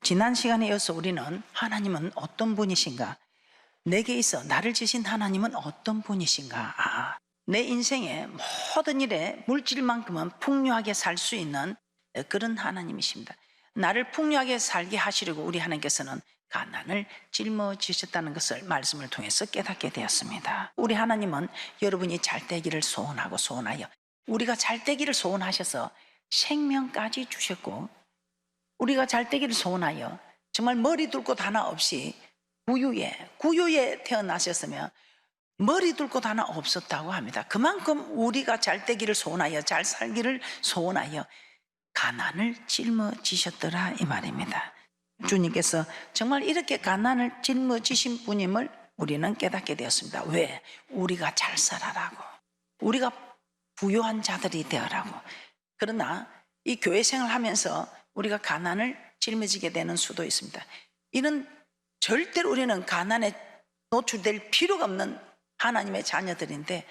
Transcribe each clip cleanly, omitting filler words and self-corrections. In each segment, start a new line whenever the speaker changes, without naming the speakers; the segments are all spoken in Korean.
지난 시간에 이어서 우리는 하나님은 어떤 분이신가, 내게 있어 나를 지신 하나님은 어떤 분이신가, 내 인생의 모든 일에 물질만큼은 풍요하게 살 수 있는 그런 하나님이십니다. 나를 풍요하게 살게 하시려고 우리 하나님께서는 가난을 짊어지셨다는 것을 말씀을 통해서 깨닫게 되었습니다. 우리 하나님은 여러분이 잘되기를 소원하여 우리가 잘되기를 소원하셔서 생명까지 주셨고, 우리가 잘되기를 소원하여 정말 머리 둘 곳 하나 없이 구유에 태어나셨으면 머리 둘 곳 하나 없었다고 합니다. 그만큼 우리가 잘되기를 소원하여, 잘 살기를 소원하여 가난을 짊어지셨더라 이 말입니다. 주님께서 정말 이렇게 가난을 짊어지신 분임을 우리는 깨닫게 되었습니다. 왜? 우리가 잘 살아라고, 우리가 부유한 자들이 되어라고. 그러나 이 교회 생활하면서 우리가 가난을 짊어지게 되는 수도 있습니다. 이는 절대로 우리는 가난에 노출될 필요가 없는 하나님의 자녀들인데,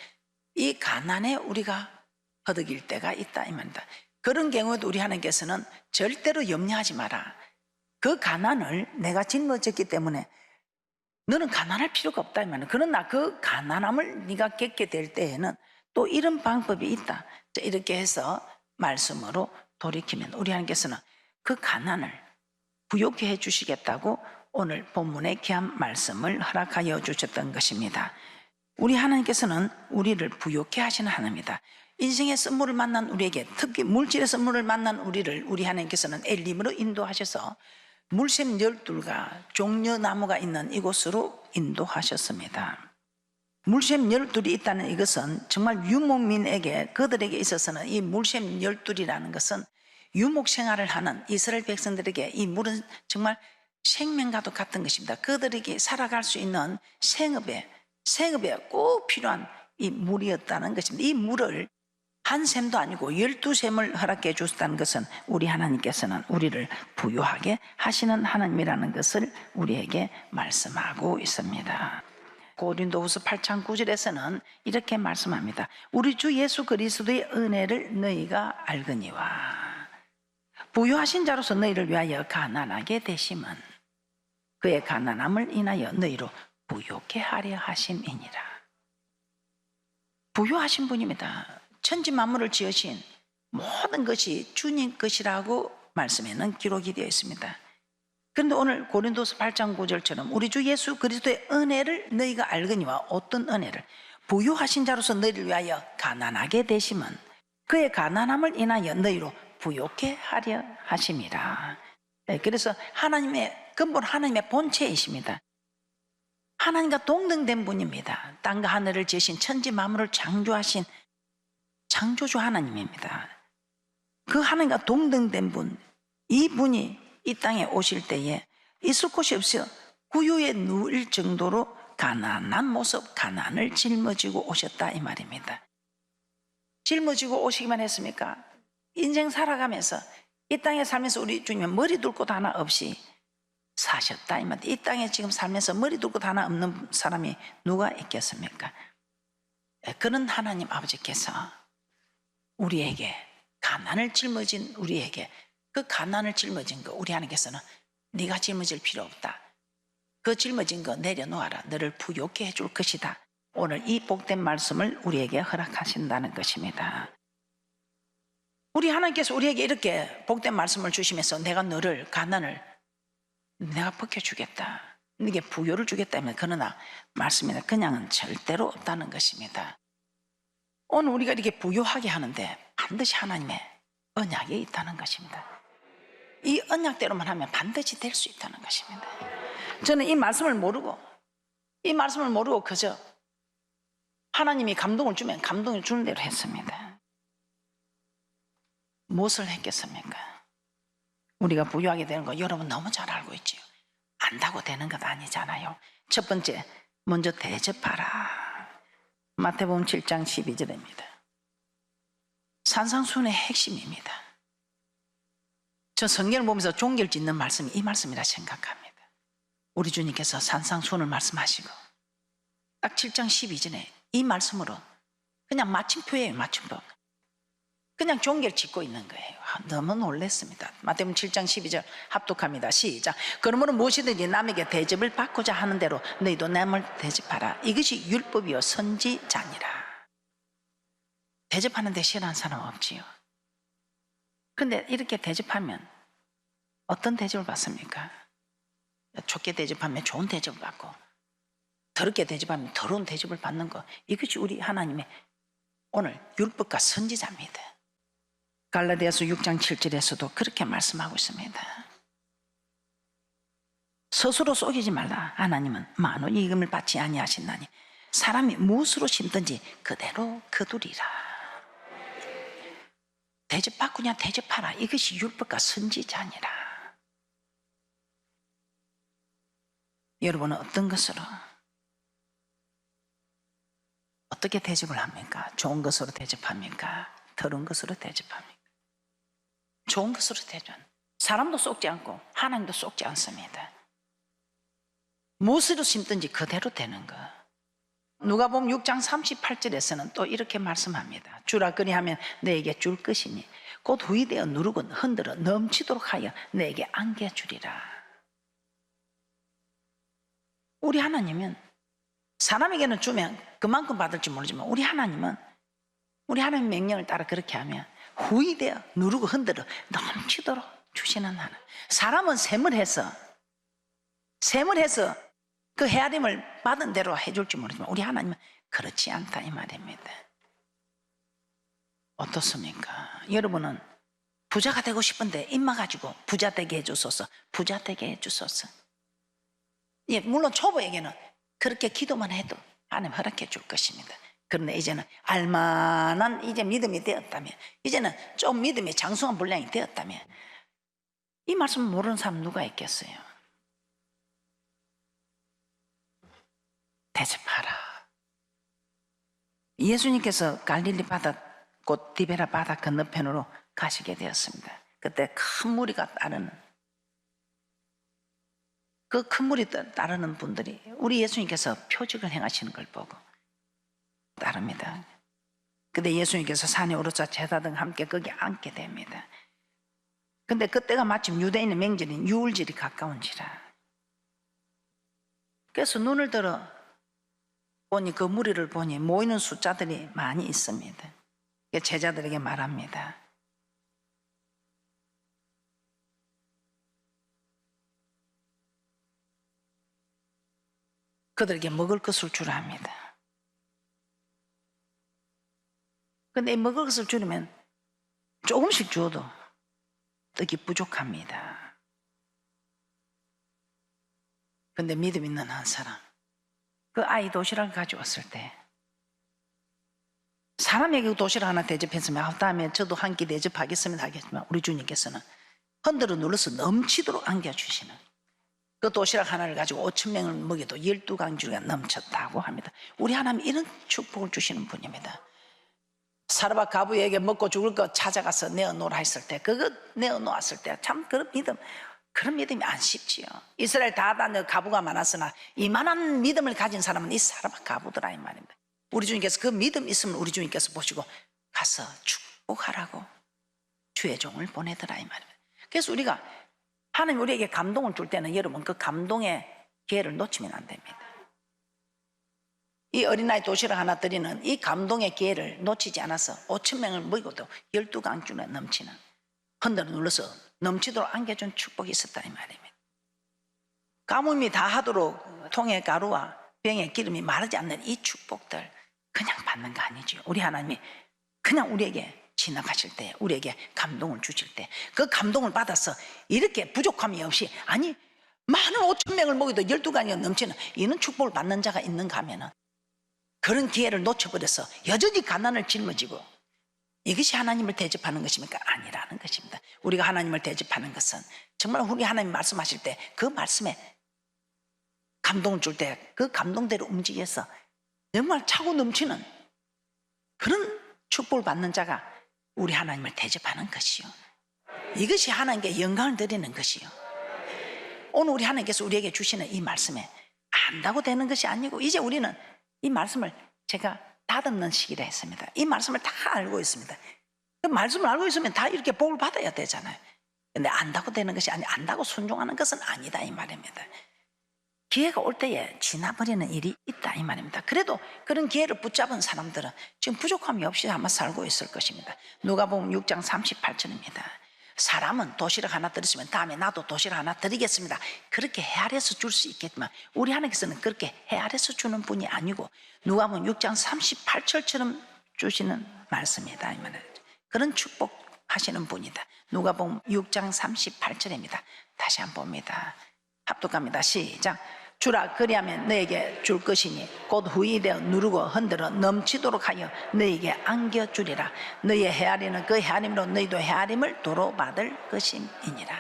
이 가난에 우리가 허덕일 때가 있다 이 말입니다. 그런 경우에도 우리 하나님께서는 절대로 염려하지 마라. 그 가난을 내가 짊어졌기 때문에 너는 가난할 필요가 없다 이 말이에요. 그러나 그 가난함을 네가 겪게 될 때에는 또 이런 방법이 있다. 이렇게 해서 말씀으로 돌이키면 우리 하나님께서는 그 가난을 부욕해 해 주시겠다고 오늘 본문의 귀한 말씀을 허락하여 주셨던 것입니다. 우리 하나님께서는 우리를 부욕해 하시는 하나님이다. 인생의 선물을 만난 우리에게, 특히 물질의 선물을 만난 우리를 우리 하나님께서는 엘림으로 인도하셔서 물샘 12가 종려나무가 있는 이곳으로 인도하셨습니다. 물샘 12이 있다는 이것은 정말 유목민에게, 그들에게 있어서는 이 물샘 12이라는 것은 유목 생활을 하는 이스라엘 백성들에게 이 물은 정말 생명과도 같은 것입니다. 그들에게 살아갈 수 있는 생업에 꼭 필요한 이 물이었다는 것입니다. 이 물을 한 샘도 아니고 12샘을 허락해 주셨다는 것은 우리 하나님께서는 우리를 부유하게 하시는 하나님이라는 것을 우리에게 말씀하고 있습니다. 고린도후서 8장 9절에서는 이렇게 말씀합니다. 우리 주 예수 그리스도의 은혜를 너희가 알거니와 부유하신 자로서 너희를 위하여 가난하게 되심은 그의 가난함을 인하여 너희로 부유케 하려 하심이니라. 부유하신 분입니다. 천지 만물을 지으신 모든 것이 주님 것이라고 말씀에는 기록이 되어 있습니다. 그런데 오늘 고린도서 8장 9절처럼 우리 주 예수 그리스도의 은혜를 너희가 알거니와, 어떤 은혜를? 부유하신 자로서 너희를 위하여 가난하게 되심은 그의 가난함을 인하여 너희로 부유케 하려 하심이라. 그래서 하나님의 근본, 하나님의 본체이십니다. 하나님과 동등된 분입니다. 땅과 하늘을 지으신, 천지 만물을 창조하신 창조주 하나님입니다. 그 하나님과 동등된 분, 이 분이 이 땅에 오실 때에 있을 곳이 없어 구유에 누울 정도로 가난한 모습, 가난을 짊어지고 오셨다 이 말입니다. 짊어지고 오시기만 했습니까? 인생 살아가면서, 이 땅에 살면서 우리 주님은 머리 둘 곳 하나 없이 사셨다 이 말입니다. 이 땅에 지금 살면서 머리 둘 곳 하나 없는 사람이 누가 있겠습니까? 그런 하나님 아버지께서 우리에게 가난을 짊어진 우리에게, 그 가난을 짊어진 거 우리 하나님께서는 네가 짊어질 필요 없다. 그 짊어진 거 내려놓아라. 너를 부유케 해줄 것이다. 오늘 이 복된 말씀을 우리에게 허락하신다는 것입니다. 우리 하나님께서 우리에게 이렇게 복된 말씀을 주시면서 내가 너를, 가난을 내가 벗겨주겠다, 네게 부유를 주겠다면, 그러나 말씀이나 그냥은 절대로 없다는 것입니다. 오늘 우리가 이렇게 부유하게 하는데 반드시 하나님의 언약이 있다는 것입니다. 이 언약대로만 하면 반드시 될 수 있다는 것입니다. 저는 이 말씀을 모르고 그저 하나님이 감동을 주면 감동을 주는 대로 했습니다. 무엇을 했겠습니까? 우리가 부유하게 되는 거 여러분 너무 잘 알고 있지요. 안다고 되는 것 아니잖아요. 첫 번째, 먼저 대접하라. 마태복음 7장 12절입니다. 산상수훈의 핵심입니다. 저 성경을 보면서 종결 짓는 말씀이 이 말씀이라 생각합니다. 우리 주님께서 산상수훈을 말씀하시고 딱 7장 12절에 이 말씀으로 그냥 마침표예요. 마침표. 그냥 종교를 짓고 있는 거예요. 너무 놀랐습니다. 마태복음 7장 12절 합독합니다. 시작. 그러므로 무엇이든지 남에게 대접을 받고자 하는 대로 너희도 남을 대접하라. 이것이 율법이요 선지자니라. 대접하는데 싫어하는 사람 없지요. 그런데 이렇게 대접하면 어떤 대접을 받습니까? 좋게 대접하면 좋은 대접을 받고, 더럽게 대접하면 더러운 대접을 받는 거, 이것이 우리 하나님의 오늘 율법과 선지자입니다. 갈라디아서 6장 7절에서도 그렇게 말씀하고 있습니다. 스스로 속이지 말라. 하나님은 만원 이금을 받지 아니하신다니 사람이 무엇으로 심든지 그대로 거두리라. 대접받고냐 대접하라. 이것이 율법과 선지자니라. 여러분은 어떤 것으로 어떻게 대접을 합니까? 좋은 것으로 대접합니까? 더러운 것으로 대접합니까? 좋은 것으로 대접. 사람도 속지 않고 하나님도 속지 않습니다. 무엇으로 심든지 그대로 되는 거. 누가복음 6장 38절에서는 또 이렇게 말씀합니다. 주라 그리하면 내게 줄 것이니 곧 후이되어 누르고 흔들어 넘치도록 하여 내게 안겨주리라. 우리 하나님은 사람에게는 주면 그만큼 받을지 모르지만 우리 하나님은 우리 하나님 명령을 따라 그렇게 하면 후이되어 누르고 흔들어 넘치도록 주시는 하나님. 사람은 셈을 해서 그 헤아림을 받은 대로 해줄지 모르지만 우리 하나님은 그렇지 않다 이 말입니다. 어떻습니까? 여러분은 부자가 되고 싶은데 입만 가지고 부자 되게 해주소서, 부자 되게 해주소서. 예, 물론 초보에게는 그렇게 기도만 해도 하나님 허락해 줄 것입니다. 그런데 이제는 알만한 이제 믿음이 되었다면, 이제는 좀 믿음이 장성한 분량이 되었다면 이 말씀 모르는 사람 누가 있겠어요? 대접하라. 예수님께서 갈릴리 바다 곧 디베라 바다 건너편으로 가시게 되었습니다. 그때 큰 무리가 따르는, 그 큰 무리 따르는 분들이 우리 예수님께서 표적을 행하시는 걸 보고 따릅니다. 근데 예수님께서 산에 오르사 제사 등 함께 거기 앉게 됩니다. 근데 그때가 마침 유대인의 명절인 유월절이 가까운지라. 그래서 눈을 들어 보니 그 무리를 보니 모이는 숫자들이 많이 있습니다. 제자들에게 말합니다. 그들에게 먹을 것을 주라 합니다. 근데 먹을 것을 주려면 조금씩 주어도 떡이 부족합니다. 근데 믿음 있는 한 사람, 그 아이 도시락을 가져왔을 때 사람에게 도시락 하나 대접했으면 다음에 저도 한 끼 대접하겠습니다 하겠지만 우리 주님께서는 흔들어 눌러서 넘치도록 안겨주시는 그 도시락 하나를 가지고 5,000명을 먹여도 12강주가 넘쳤다고 합니다. 우리 하나님 이런 축복을 주시는 분입니다. 사르밧 가부에게 먹고 죽을 것 찾아가서 내어놓으라 했을 때 그거 내어놓았을 때 참 그런 믿음이 안 쉽지요. 이스라엘 다 다녀 가부가 많았으나 이만한 믿음을 가진 사람은 이 사르밧 가부더라 이 말입니다. 우리 주님께서 그 믿음 있으면 우리 주님께서 보시고 가서 축복하라고 주의 종을 보내더라 이 말입니다. 그래서 우리가 하나님 우리에게 감동을 줄 때는 여러분 그 감동의 기회를 놓치면 안 됩니다. 이 어린아이 도시락 하나 드리는 이 감동의 기회를 놓치지 않아서 5,000명을 먹이고도 12강주나 넘치는 흔들어 눌러서 넘치도록 안겨준 축복이 있었다 이 말입니다. 가뭄이 다 하도록 통의 가루와 병의 기름이 마르지 않는 이 축복들 그냥 받는 거 아니죠. 우리 하나님이 그냥 우리에게 지나가실 때 우리에게 감동을 주실 때 그 감동을 받아서 이렇게 부족함이 없이 아니 많은 5,000명을 먹여도 12강이 넘치는 이런 축복을 받는 자가 있는가 하면은 그런 기회를 놓쳐버려서 여전히 가난을 짊어지고 이것이 하나님을 대접하는 것입니까? 아니라는 것입니다. 우리가 하나님을 대접하는 것은 정말 우리 하나님 말씀하실 때 그 말씀에 감동을 줄 때 그 감동대로 움직여서 정말 차고 넘치는 그런 축복을 받는 자가 우리 하나님을 대접하는 것이요. 이것이 하나님께 영광을 드리는 것이요. 오늘 우리 하나님께서 우리에게 주시는 이 말씀에 안다고 되는 것이 아니고 이제 우리는 이 말씀을 제가 다듬는 시기라 했습니다. 이 말씀을 다 알고 있습니다. 그 말씀을 알고 있으면 다 이렇게 복을 받아야 되잖아요. 근데 안다고 되는 것이 아니, 안다고 순종하는 것은 아니다 이 말입니다. 기회가 올 때에 지나버리는 일이 있다 이 말입니다. 그래도 그런 기회를 붙잡은 사람들은 지금 부족함이 없이 아마 살고 있을 것입니다. 누가복음 6장 38절입니다. 사람은 도시락 하나 드렸으면 다음에 나도 도시락 하나 드리겠습니다. 그렇게 헤아려서 줄 수 있겠지만 우리 하나님께서는 그렇게 헤아려서 주는 분이 아니고 누가복음 6장 38절처럼 주시는 말씀이다 이 말입니다. 그런 축복하시는 분이다. 누가복음 6장 38절입니다. 다시 한번 봅니다. 합독합니다. 시작. 주라 그리하면 너에게 줄 것이니 곧 후이되어 누르고 흔들어 넘치도록 하여 너에게 안겨주리라. 너의 헤아리는 그 헤아림으로 너희도 헤아림을 도로 받을 것임이니라.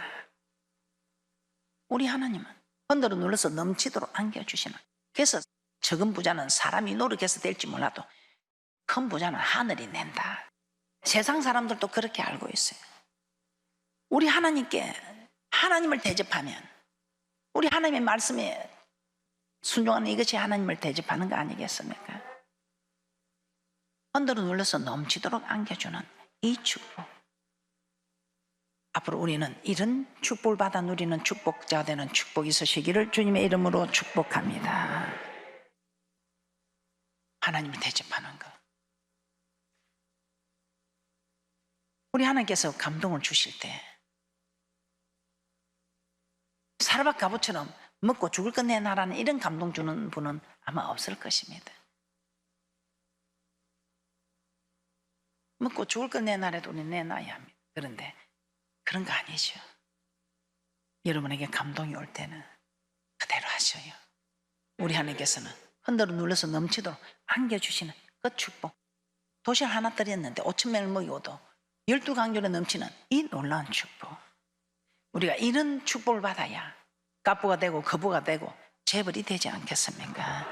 우리 하나님은 흔들어 눌러서 넘치도록 안겨주시는. 그래서 적은 부자는 사람이 노력해서 될지 몰라도 큰 부자는 하늘이 낸다. 세상 사람들도 그렇게 알고 있어요. 우리 하나님께 하나님을 대접하면 우리 하나님의 말씀에 순종하는 이것이 하나님을 대접하는 거 아니겠습니까? 흔들어 눌러서 넘치도록 안겨주는 이 축복. 앞으로 우리는 이런 축복을 받아 누리는 축복자 되는 축복이 있으시기를 주님의 이름으로 축복합니다. 하나님을 대접하는 것. 우리 하나님께서 감동을 주실 때 사르밧 갑옷처럼 먹고 죽을 것 내놔라는 이런 감동 주는 분은 아마 없을 것입니다. 먹고 죽을 것 내놔라도 우리 내놔야 합니다. 그런데 그런 거 아니죠. 여러분에게 감동이 올 때는 그대로 하셔요. 우리 하나님께서는 흔들어 눌러서 넘치도록 안겨주시는 그 축복. 도시락 하나 드렸는데 5,000명을 먹이고도 12강조로 넘치는 이 놀라운 축복. 우리가 이런 축복을 받아야 갑부가 되고 거부가 되고 재벌이 되지 않겠습니까?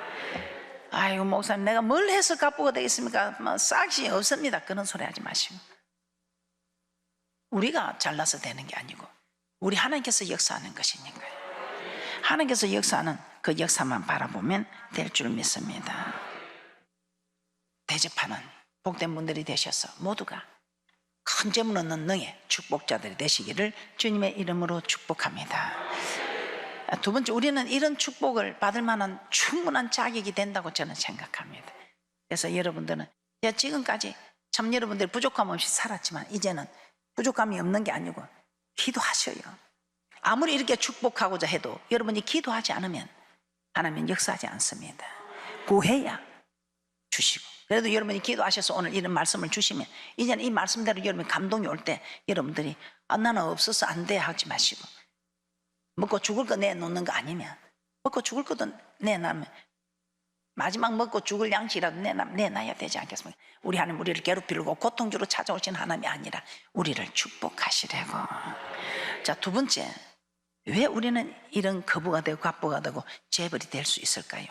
아이고 목사님 내가 뭘 해서 갑부가 되겠습니까? 뭐 싹이 없습니다. 그런 소리 하지 마시고. 우리가 잘나서 되는 게 아니고 우리 하나님께서 역사하는 것이니까요. 하나님께서 역사하는 그 역사만 바라보면 될 줄 믿습니다. 대접하는 복된 분들이 되셔서 모두가 큰 재물 얻는 너의 축복자들이 되시기를 주님의 이름으로 축복합니다. 두 번째, 우리는 이런 축복을 받을 만한 충분한 자격이 된다고 저는 생각합니다. 그래서 여러분들은 지금까지 참 여러분들이 부족함 없이 살았지만 이제는 부족함이 없는 게 아니고 기도하셔요. 아무리 이렇게 축복하고자 해도 여러분이 기도하지 않으면 하나님은 역사하지 않습니다. 구해야 주시고, 그래도 여러분이 기도하셔서 오늘 이런 말씀을 주시면 이제는 이 말씀대로 여러분 감동이 올 때 여러분들이 나는 없어서 안 돼 하지 마시고 먹고 죽을 거 내놓는 거 아니면 먹고 죽을 것도 내놔면 마지막 먹고 죽을 양식이라도 내놔야 되지 않겠습니까? 우리 하나님 우리를 괴롭히려고 고통주로 찾아오신 하나님이 아니라 우리를 축복하시려고. 자, 두 번째, 왜 우리는 이런 거부가 되고 갑부가 되고 재벌이 될 수 있을까요?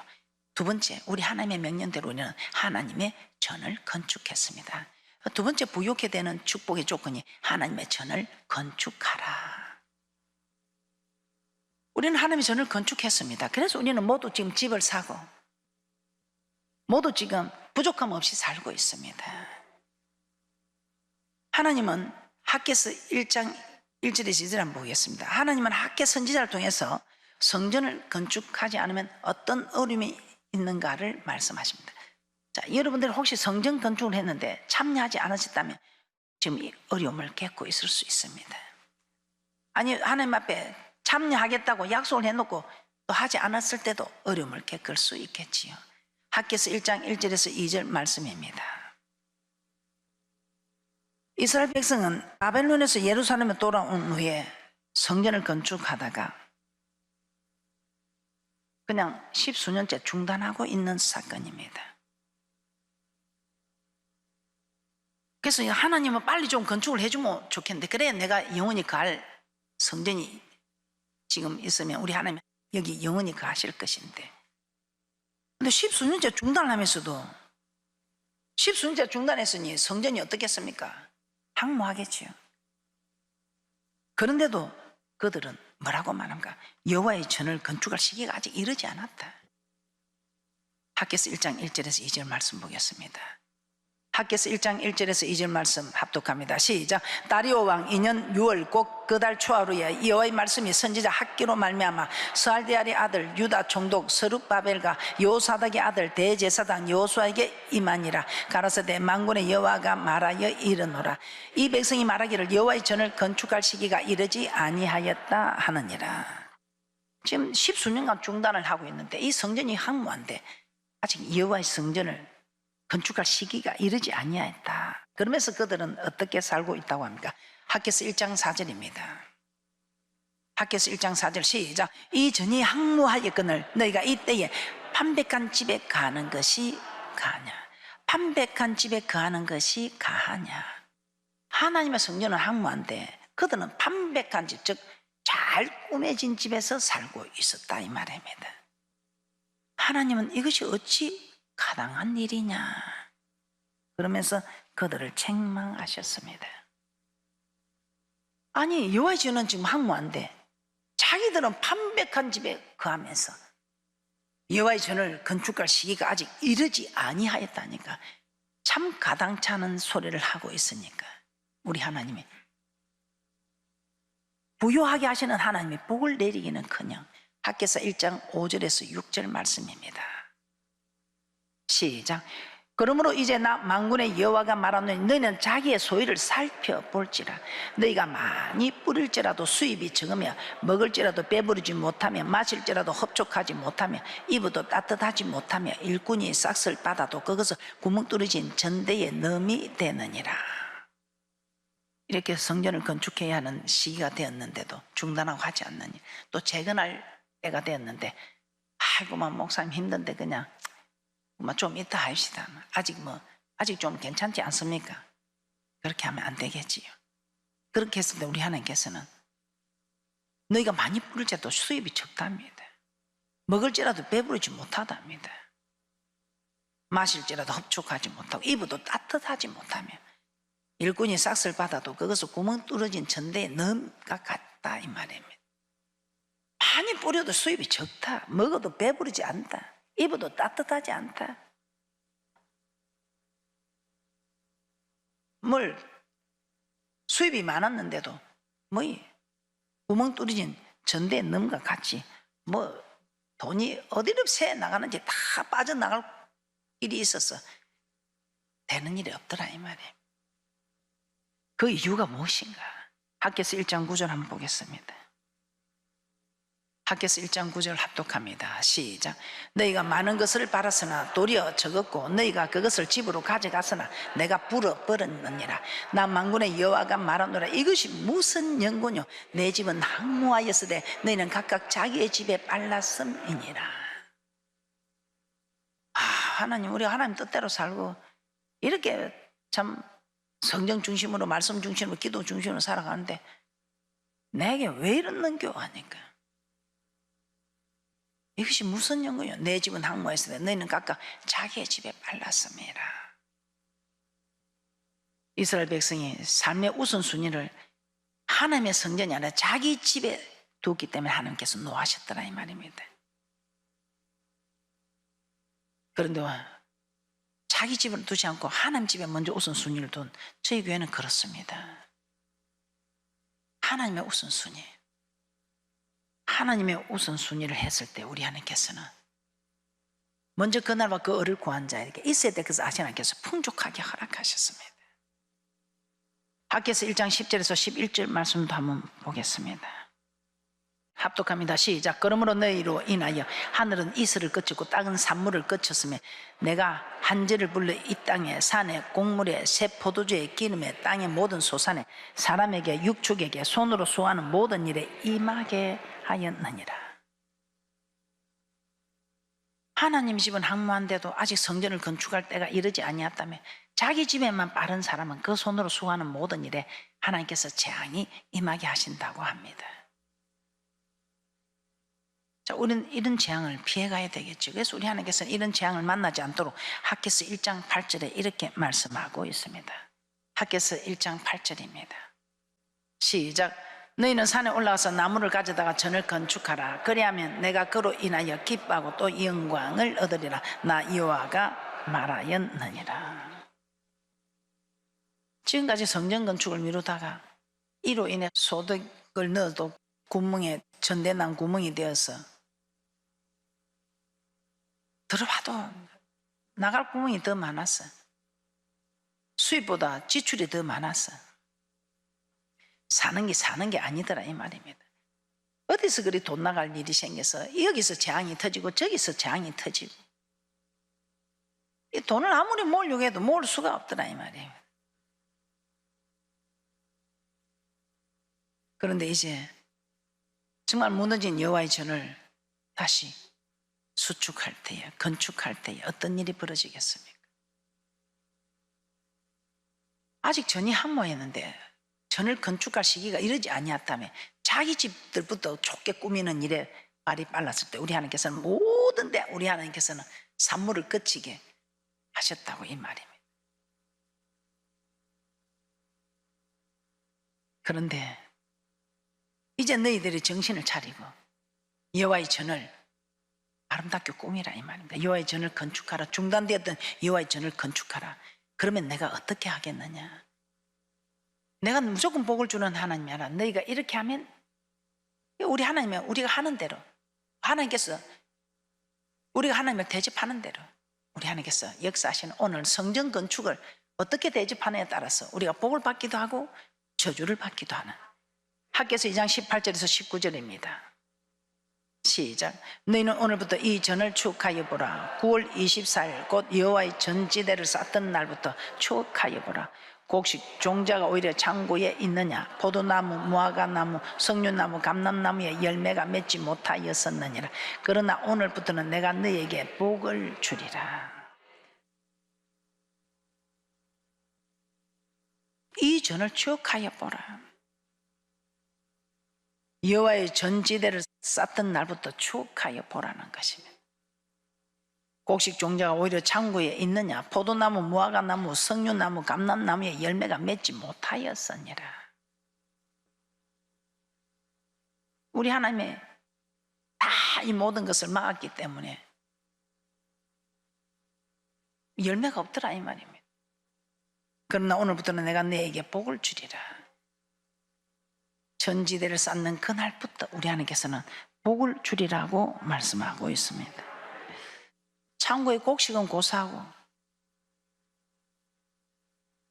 두 번째, 우리 하나님의 명령대로 우리는 하나님의 전을 건축했습니다. 두 번째 부욕해 되는 축복의 조건이 하나님의 전을 건축하라. 우리는 하나님의 전을 건축했습니다. 그래서 우리는 모두 지금 집을 사고 모두 지금 부족함 없이 살고 있습니다. 하나님은 학개서 1장 1절에서 2절 한번 보겠습니다. 하나님은 학개 선지자를 통해서 성전을 건축하지 않으면 어떤 어려움이 있는가를 말씀하십니다. 자, 여러분들 혹시 성전 건축을 했는데 참여하지 않으셨다면 지금 이 어려움을 겪고 있을 수 있습니다. 아니, 하나님 앞에 참여하겠다고 약속을 해놓고 또 하지 않았을 때도 어려움을 겪을 수 있겠지요. 학개서 1장 1절에서 2절 말씀입니다. 이스라엘 백성은 바벨론에서 예루살렘에 돌아온 후에 성전을 건축하다가 그냥 십수년째 중단하고 있는 사건입니다. 그래서 하나님은 빨리 좀 건축을 해주면 좋겠는데 그래야 내가 영원히 갈 성전이 지금 있으면 우리 하나님 여기 영원히 가실 것인데, 근데 십수년째 중단을 하면서도 십수년째 중단했으니 성전이 어떻겠습니까? 항모하겠지요. 그런데도 그들은 뭐라고 말합니까? 여호와의 전을 건축할 시기가 아직 이르지 않았다. 학개서 1장 1절에서 2절 말씀 보겠습니다. 학개서 1장 1절에서 2절 말씀 합독합니다. 시작. 다리오 왕 2년 6월 곧 그 달 초하루에 여호와의 말씀이 선지자 학기로 말미암아 스알디엘의 아들 유다 총독 스룹바벨과 여호사닥의 아들 대제사장 여호수아에게 임하니라. 가라사대 만군의 여호와가 말하여 이르노라. 이 백성이 말하기를 여호와의 전을 건축할 시기가 이르지 아니하였다 하느니라. 지금 십수년간 중단을 하고 있는데 이 성전이 황무한데 아직 여호와의 성전을 건축할 시기가 이르지 아니하였다. 그러면서 그들은 어떻게 살고 있다고 합니까? 학개서 1장 4절입니다. 학개서 1장 4절 시작. 이 전이 황무하였거늘 너희가 이때에 판백한 집에 가는 것이 가하냐. 판백한 집에 거하는 것이 가하냐. 하나님의 성전은 황무한데 그들은 판백한 집, 즉 잘 꾸며진 집에서 살고 있었다 이 말입니다. 하나님은 이것이 어찌 가당한 일이냐 그러면서 그들을 책망하셨습니다. 아니 여호와의 전은 지금 황무한데 자기들은 판백한 집에 거하면서 여호와의 전을 건축할 시기가 아직 이르지 아니하였다니까. 참 가당치 않은 소리를 하고 있으니까 우리 하나님이 부요하게 하시는 하나님이 복을 내리기는커녕 학개서 1장 5절에서 6절 말씀입니다. 시작. 그러므로 이제 나 만군의 여호와가 말하노니 너희는 자기의 소유를 살펴볼지라. 너희가 많이 뿌릴지라도 수입이 적으며 먹을지라도 배부르지 못하며 마실지라도 흡족하지 못하며 입어도 따뜻하지 못하며 일꾼이 싹을 받아도 그것을 구멍 뚫어진 전대에 넣음이 되느니라. 이렇게 성전을 건축해야 하는 시기가 되었는데도 중단하고 하지 않느니 또 재건할 때가 되었는데 아이고만 목사님 힘든데 그냥 좀 이따 합시다. 아직 좀 괜찮지 않습니까? 그렇게 하면 안 되겠지요. 그렇게 했을 때 우리 하나님께서는 너희가 많이 뿌릴지라도 수입이 적답니다. 먹을지라도 배부르지 못하답니다. 마실지라도 흡족하지 못하고 입어도 따뜻하지 못하며 일꾼이 싹을 받아도 그것을 구멍 뚫어진 전대에 넣음과 같다 이 말입니다. 많이 뿌려도 수입이 적다. 먹어도 배부르지 않다. 입어도 따뜻하지 않다. 뭘 수입이 많았는데도 구멍 뚫어진 전대에 넣음과 같이 돈이 어디로 새 나가는지 다 빠져나갈 일이 있어서 되는 일이 없더라 이 말이에요. 그 이유가 무엇인가? 학개서 1장 9절 한번 보겠습니다. 학개서 1장 9절 합독합니다. 시작. 너희가 많은 것을 바랐으나 도리어 적었고 너희가 그것을 집으로 가져갔으나 내가 불어버렸느니라. 나 만군의 여호와가 말하노라. 이것이 무슨 연고뇨? 내 집은 황무하였으되 너희는 각각 자기의 집에 빨랐음이니라. 하나님, 우리가 하나님 뜻대로 살고 이렇게 참 성경 중심으로 말씀 중심으로 기도 중심으로 살아가는데 내게 왜 이러는겨 하니까 이것이 무슨 연고요? 내 집은 황무하였으되 너희는 각각 자기의 집에 빨랐음이라. 이스라엘 백성이 삶의 우선순위를 하나님의 성전이 아니라 자기 집에 두었기 때문에 하나님께서 노하셨더라 이 말입니다. 그런데 자기 집을 두지 않고 하나님 집에 먼저 우선순위를 둔 저희 교회는 그렇습니다. 하나님의 우선순위, 하나님의 우선순위를 했을 때 우리 하나님께서는 먼저 그날과 그 어를 구한 자에게 있어야 될 것을 아신 하나님께서 풍족하게 허락하셨습니다. 학개서 1장 10절에서 11절 말씀도 한번 보겠습니다. 합독합니다. 시작. 그러므로 너희로 인하여 하늘은 이슬을 그치고 땅은 산물을 그쳤으며 내가 한절을 불러 이 땅에 산에 곡물에 새 포도주에 기름에 땅의 모든 소산에 사람에게 육축에게 손으로 수하는 모든 일에 임하게 하였느니라. 하나님 집은 황무한데도 아직 성전을 건축할 때가 이르지 아니었다며 자기 집에만 빠른 사람은 그 손으로 수하는 모든 일에 하나님께서 재앙이 임하게 하신다고 합니다. 자, 우리는 이런 재앙을 피해가야 되겠죠. 그래서 우리 하나님께서는 이런 재앙을 만나지 않도록 학개서 1장 8절에 이렇게 말씀하고 있습니다. 학개서 1장 8절입니다. 시작. 너희는 산에 올라가서 나무를 가져다가 전을 건축하라. 그리하면 내가 그로 인하여 기뻐하고 또 영광을 얻으리라. 나 여호와가 말하였느니라. 지금까지 성전 건축을 미루다가 이로 인해 소득을 넣어도 구멍에 전대난 구멍이 되어서 들어봐도 나갈 구멍이 더 많았어. 수입보다 지출이 더 많았어. 사는 게 아니더라 이 말입니다. 어디서 그리 돈 나갈 일이 생겨서 여기서 재앙이 터지고 저기서 재앙이 터지고 이 돈을 아무리 모으려고 해도 모을 수가 없더라 이 말이에요. 그런데 이제 정말 무너진 여호와의 전을 다시 수축할 때에, 건축할 때에 어떤 일이 벌어지겠습니까? 아직 전이 한모했는데 전을 건축할 시기가 이르지 아니었다며 자기 집들부터 좁게 꾸미는 일에 말이 빨랐을 때 우리 하나님께서는 모든 데 우리 하나님께서는 산물을 거치게 하셨다고 이 말입니다. 그런데 이제 너희들이 정신을 차리고 여호와의 전을 아름답게 꾸미라 이 말입니다. 여호와의 전을 건축하라. 중단되었던 여호와의 전을 건축하라. 그러면 내가 어떻게 하겠느냐? 내가 무조건 복을 주는 하나님이 아니라 너희가 이렇게 하면 우리 하나님은 우리가 하는 대로 하나님께서 우리가 하나님을 대접하는 대로 우리 하나님께서 역사하시는 오늘 성전 건축을 어떻게 대접하느냐에 따라서 우리가 복을 받기도 하고 저주를 받기도 하는 학개서 2장 18절에서 19절입니다. 시작. 너희는 오늘부터 이 전을 추억하여 보라. 9월 24일 곧 여호와의 전지대를 쌓던 날부터 추억하여 보라. 곡식 종자가 오히려 창고에 있느냐? 포도나무, 무화과나무, 석류나무, 감람나무에 열매가 맺지 못하였었느니라. 그러나 오늘부터는 내가 너희에게 복을 주리라. 이 전을 추억하여 보라. 여호와의 전지대를 쌓던 날부터 추억하여 보라는 것입니다. 곡식 종자가 오히려 창고에 있느냐? 포도나무, 무화과나무, 석류나무, 감람나무에 열매가 맺지 못하였으니라. 우리 하나님이 다 이 모든 것을 막았기 때문에 열매가 없더라 이 말입니다. 그러나 오늘부터는 내가 너에게 복을 주리라. 전지대를 쌓는 그날부터 우리 하나님께서는 복을 주리라고 말씀하고 있습니다. 창고의 곡식은 고사하고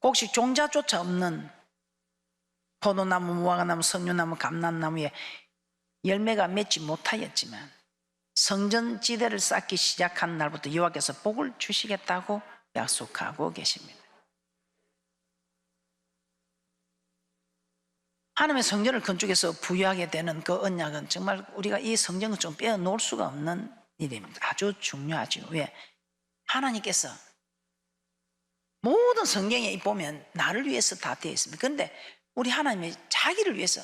곡식 종자조차 없는 포도나무, 무화과나무, 석류나무, 감람나무에 열매가 맺지 못하였지만 성전지대를 쌓기 시작한 날부터 여호와께서 복을 주시겠다고 약속하고 계십니다. 하나님의 성전을 건축해서 부유하게 되는 그 언약은 정말 우리가 이 성전을 좀 빼어놓을 수가 없는 일입니다. 아주 중요하죠. 왜? 하나님께서 모든 성경에 보면 나를 위해서 다 되어 있습니다. 그런데 우리 하나님이 자기를 위해서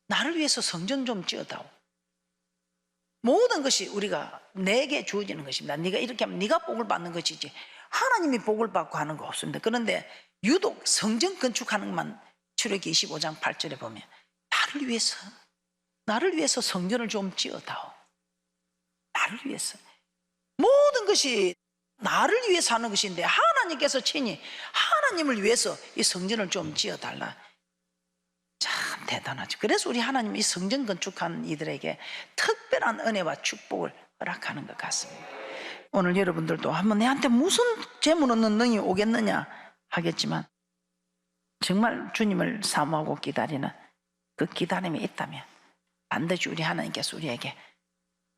나를 위해서 성전 좀 지어다오. 모든 것이 우리가 내게 주어지는 것입니다. 네가 이렇게 하면 네가 복을 받는 것이지 하나님이 복을 받고 하는 거 없습니다. 그런데 유독 성전 건축하는 것만 출애굽기 25장 8절에 보면 나를 위해서 성전을 좀 지어다오. 나를 위해서. 모든 것이 나를 위해서 하는 것인데 하나님께서 친히 하나님을 위해서 이 성전을 좀 지어달라. 참 대단하죠. 그래서 우리 하나님이 이 성전 건축하는 이들에게 특별한 은혜와 축복을 허락하는 것 같습니다. 오늘 여러분들도 한번 내한테 무슨 재물 얻는 능이 오겠느냐 하겠지만 정말 주님을 사모하고 기다리는 그 기다림이 있다면 반드시 우리 하나님께서 우리에게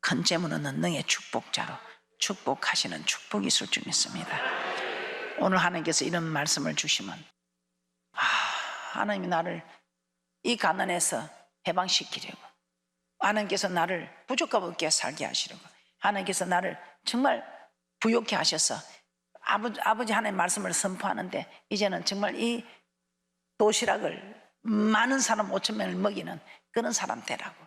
큰 재물 얻는 능의 축복자로 축복하시는 축복이 있을 줄 믿습니다. 오늘 하나님께서 이런 말씀을 주시면 하나님이 나를 이 가난에서 해방시키려고, 하나님께서 나를 부족함 없게 살게 하시려고, 하나님께서 나를 정말 부욕케 하셔서 아버지 하나님의 말씀을 선포하는데 이제는 정말 이 도시락을 많은 사람 5,000명을 먹이는 그런 사람 되라고.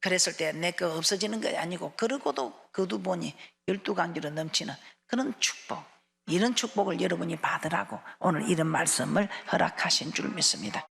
그랬을 때 내 거 없어지는 게 아니고 그러고도 거두보니 12강기로 넘치는 그런 축복, 이런 축복을 여러분이 받으라고 오늘 이런 말씀을 허락하신 줄 믿습니다.